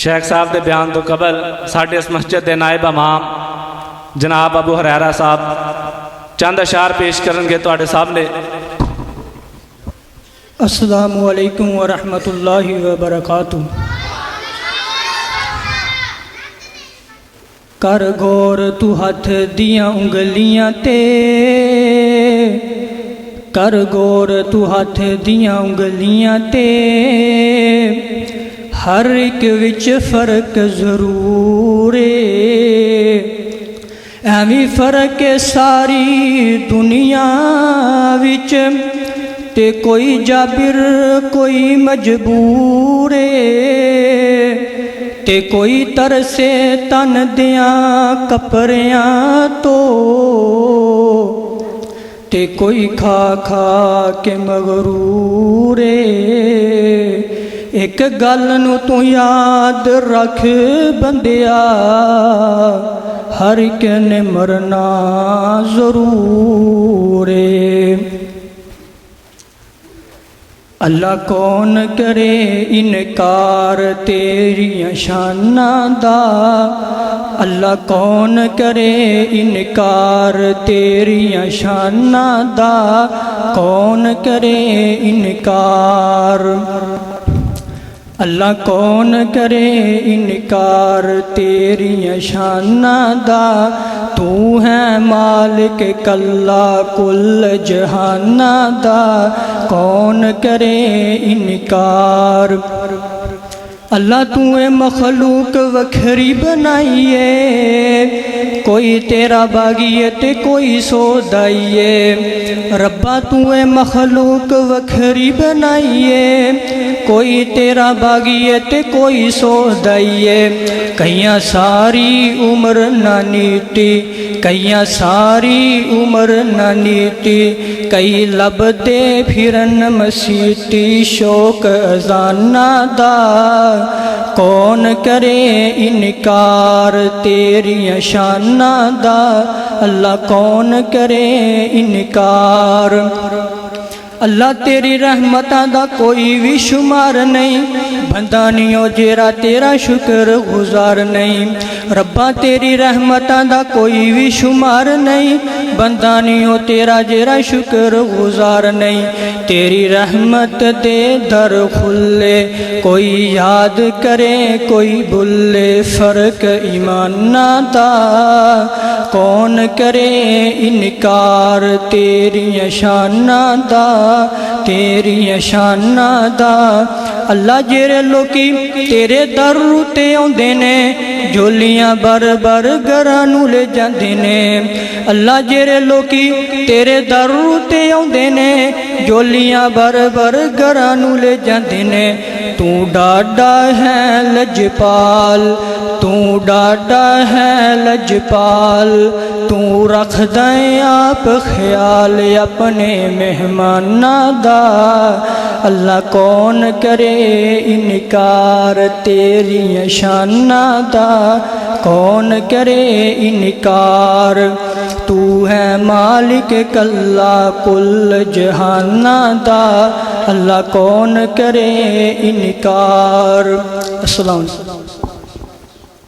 शेख साहब के बयान तो कबल साढ़े इस मस्जिद के नायब इमाम जनाब अबू हुरैरा साहब चंद अशार पेश करेंगे तुहाडे सामने। अस्सलामु अलैकुम व रहमतुल्लाहि व बरकातुहू। कर गौर तू हथ दियां उंगलियां ते, कर गौर तू हथ दियां उंगलियां ते, हर एक विच फर्क जरूर है। एवं फर्क है सारी दुनिया विच, ते कोई जाबिर कोई मजबूर है, ते कोई तरसे तन दियां कपड़ियां तो, ते कोई खा खा के मगरूर है। एक गल नू तू याद रख बंदिया, हर एक ने मरना जरूर है। अल्लाह कौन करे इनकार तेरियां शानां दा, अल्लाह कौन करे इनकार तेरियां शानां दा, कौन करे इनकार। अल्लाह कौन करे इनकार तेरियां शानां दा, तू है मालिक कल्ला कुल जहानां दा, कौन करे इनकार। अल्लाह तू है मखलूक वखरी बनाइए, कोई तेरा बागिए ते कोई सौदाइए। रब्बा तू है मखलूक वखरी बनाइए, कोई तेरा बागिए ते कोई सौदाइए। कईयां सारी उम्र ना नीटी, कईयां सारी उम्र ना नीटी, कई लबदे फिरन मसीती शौक अजाना दा, कौन करे इनकार तेरियां शानां दा, अल्लाह कौन करे इनकार। अल्लाह तेरी रहमतां दा कोई भी शुमार नहीं, बंदा नहीं हो जेरा तेरा शुक्र गुजार नहीं। रब्बा तेरी रहमतां दा कोई भी शुमार नहीं, बंदा नहीं हो तेरा जेरा शुक्र गुजार नहीं। तेरी रहमत दे दर खुले, कोई याद करे कोई भुले, फर्क ईमाना दा, कौन करे इनकार तेरियां शानां दा, तेरियां शानां दा। अल्लाह जेरे लोकी तेरे दर ते आउंदे ने, झोलियां बर बर घरां नूं ले जांदे ने। अल्लाह जेरे लोकी तेरे दर ते आउंदे ने, झोलियां बर बर घरां नूं ले जांदे ने। तू डाडा है लजपाल, तू डाडा है लजपाल, तू रखदा आप ख्याल अपने मेहमानां दा। अल्लाह कौन करे इनकार तेरियां शानां दा, कौन करे इनकार। तू है मालिक कल्ला कुल जहानां दा, अल्लाह कौन करे इनकार। अस्सलाम।